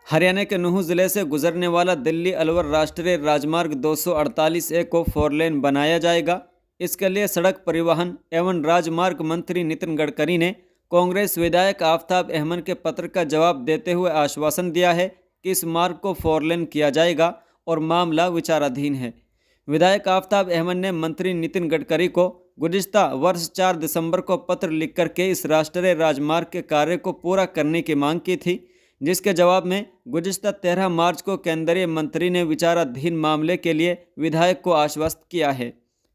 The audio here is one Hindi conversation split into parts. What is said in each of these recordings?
हरियाणा के नूंह जिले से गुजरने वाला दिल्ली अलवर राष्ट्रीय राजमार्ग 248A को 4 लेन बनाया जाएगा। इसके लिए सड़क परिवहन एवं राजमार्ग मंत्री नितिन गडकरी ने कांग्रेस विधायक आफताब अहमद के पत्र का जवाब देते हुए आश्वासन दिया है कि इस मार्ग को 4 लेन किया जाएगा और मामला विचाराधीन है। विधायक आफताब अहमद ने मंत्री नितिन गडकरी को गुज़िश्ता वर्ष 4 दिसंबर को पत्र लिख करके इस राष्ट्रीय राजमार्ग के कार्य को पूरा करने की मांग की थी, जिसके जवाब में गुज़िश्ता 13 मार्च को केंद्रीय मंत्री ने विचाराधीन मामले के लिए विधायक को आश्वस्त किया है।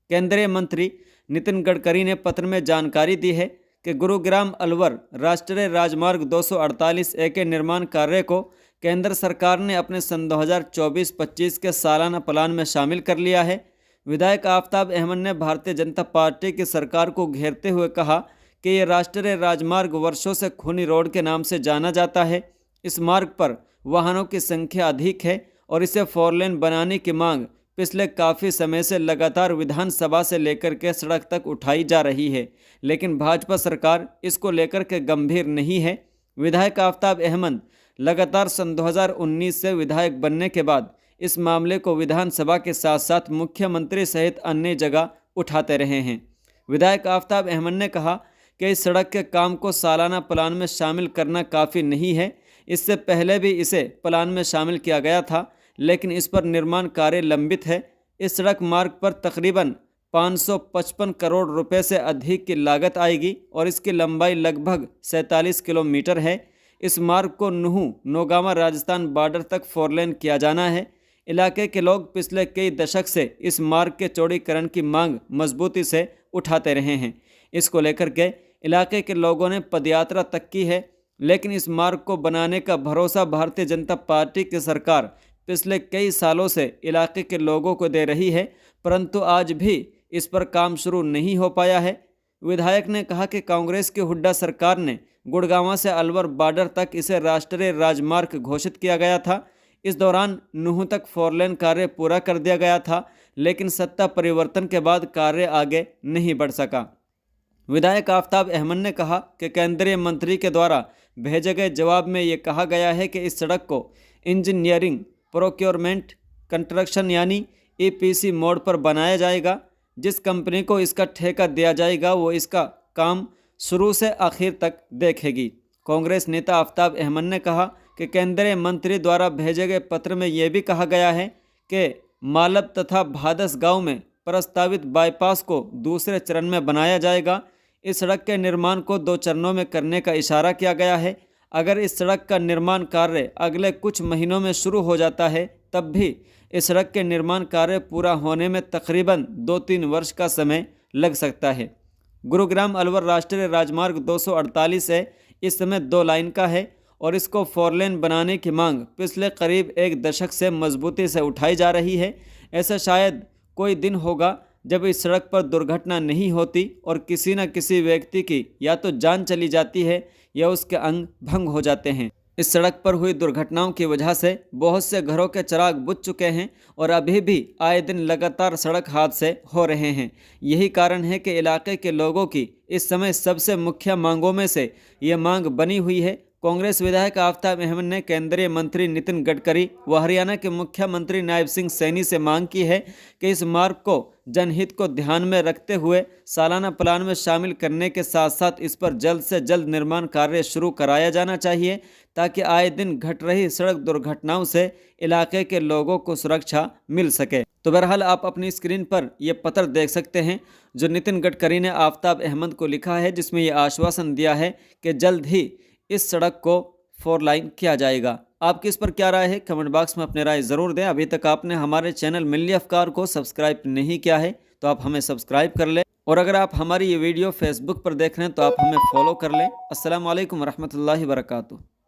केंद्रीय मंत्री नितिन गडकरी ने पत्र में जानकारी दी है कि गुरुग्राम अलवर राष्ट्रीय राजमार्ग 248A के निर्माण कार्य को केंद्र सरकार ने अपने सन 2024-25 के सालाना प्लान में शामिल कर लिया है। विधायक आफताब अहमद ने भारतीय जनता पार्टी की सरकार को घेरते हुए कहा कि ये राष्ट्रीय राजमार्ग वर्षों से खूनी रोड के नाम से जाना जाता है। इस मार्ग पर वाहनों की संख्या अधिक है और इसे 4 लेन बनाने की मांग पिछले काफ़ी समय से लगातार विधानसभा से लेकर के सड़क तक उठाई जा रही है, लेकिन भाजपा सरकार इसको लेकर के गंभीर नहीं है। विधायक आफताब अहमद लगातार सन 2019 से विधायक बनने के बाद इस मामले को विधानसभा के साथ साथ मुख्यमंत्री सहित अन्य जगह उठाते रहे हैं। विधायक आफताब अहमद ने कहा कि इस सड़क के काम को सालाना प्लान में शामिल करना काफ़ी नहीं है। इससे पहले भी इसे प्लान में शामिल किया गया था, लेकिन इस पर निर्माण कार्य लंबित है। इस सड़क मार्ग पर तकरीबन 555 करोड़ रुपए से अधिक की लागत आएगी और इसकी लंबाई लगभग 47 किलोमीटर है। इस मार्ग को नूंह नौगामा राजस्थान बॉर्डर तक 4 लेन किया जाना है। इलाके के लोग पिछले कई दशक से इस मार्ग के चौड़ीकरण की मांग मजबूती से उठाते रहे हैं। इसको लेकर के इलाके के लोगों ने पदयात्रा तक की है, लेकिन इस मार्ग को बनाने का भरोसा भारतीय जनता पार्टी की सरकार पिछले कई सालों से इलाके के लोगों को दे रही है, परंतु आज भी इस पर काम शुरू नहीं हो पाया है। विधायक ने कहा कि कांग्रेस की हुड्डा सरकार ने गुड़गांव से अलवर बॉर्डर तक इसे राष्ट्रीय राजमार्ग घोषित किया गया था। इस दौरान नूंह तक 4 लेन कार्य पूरा कर दिया गया था, लेकिन सत्ता परिवर्तन के बाद कार्य आगे नहीं बढ़ सका। विधायक आफताब अहमद ने कहा कि केंद्रीय मंत्री के द्वारा भेजे गए जवाब में ये कहा गया है कि इस सड़क को इंजीनियरिंग प्रोक्योरमेंट कंस्ट्रक्शन यानी EPC मोड पर बनाया जाएगा। जिस कंपनी को इसका ठेका दिया जाएगा वो इसका काम शुरू से आखिर तक देखेगी। कांग्रेस नेता आफताब अहमद ने कहा कि केंद्रीय मंत्री द्वारा भेजे गए पत्र में यह भी कहा गया है कि मालब तथा भादस गांव में प्रस्तावित बाईपास को दूसरे चरण में बनाया जाएगा। इस सड़क के निर्माण को 2 चरणों में करने का इशारा किया गया है। अगर इस सड़क का निर्माण कार्य अगले कुछ महीनों में शुरू हो जाता है, तब भी इस सड़क के निर्माण कार्य पूरा होने में तकरीबन 2-3 वर्ष का समय लग सकता है। गुरुग्राम अलवर राष्ट्रीय राजमार्ग 248 है, इस समय 2 लाइन का है और इसको 4 लेन बनाने की मांग पिछले करीब 1 दशक से मजबूती से उठाई जा रही है। ऐसा शायद कोई दिन होगा जब इस सड़क पर दुर्घटना नहीं होती और किसी न किसी व्यक्ति की या तो जान चली जाती है या उसके अंग भंग हो जाते हैं। इस सड़क पर हुई दुर्घटनाओं की वजह से बहुत से घरों के चिराग बुझ चुके हैं और अभी भी आए दिन लगातार सड़क हादसे हो रहे हैं। यही कारण है कि इलाके के लोगों की इस समय सबसे मुख्य मांगों में से ये मांग बनी हुई है। कांग्रेस विधायक आफताब अहमद ने केंद्रीय मंत्री नितिन गडकरी व हरियाणा के मुख्यमंत्री नायब सिंह सैनी से मांग की है कि इस मार्ग को जनहित को ध्यान में रखते हुए सालाना प्लान में शामिल करने के साथ साथ इस पर जल्द से जल्द निर्माण कार्य शुरू कराया जाना चाहिए, ताकि आए दिन घट रही सड़क दुर्घटनाओं से इलाके के लोगों को सुरक्षा मिल सके। तो बहरहाल आप अपनी स्क्रीन पर यह पत्र देख सकते हैं जो नितिन गडकरी ने आफताब अहमद को लिखा है, जिसमें यह आश्वासन दिया है कि जल्द ही इस सड़क को 4 लाइन किया जाएगा। आपकी इस पर क्या राय है? कमेंट बॉक्स में अपनी राय ज़रूर दें। अभी तक आपने हमारे चैनल मिल्ली अफकार को सब्सक्राइब नहीं किया है तो आप हमें सब्सक्राइब कर लें, और अगर आप हमारी ये वीडियो फेसबुक पर देख रहे हैं तो आप हमें फॉलो कर लें। अस्सलाम वालेकुम रहमतुल्लाहि व बरकातुहू।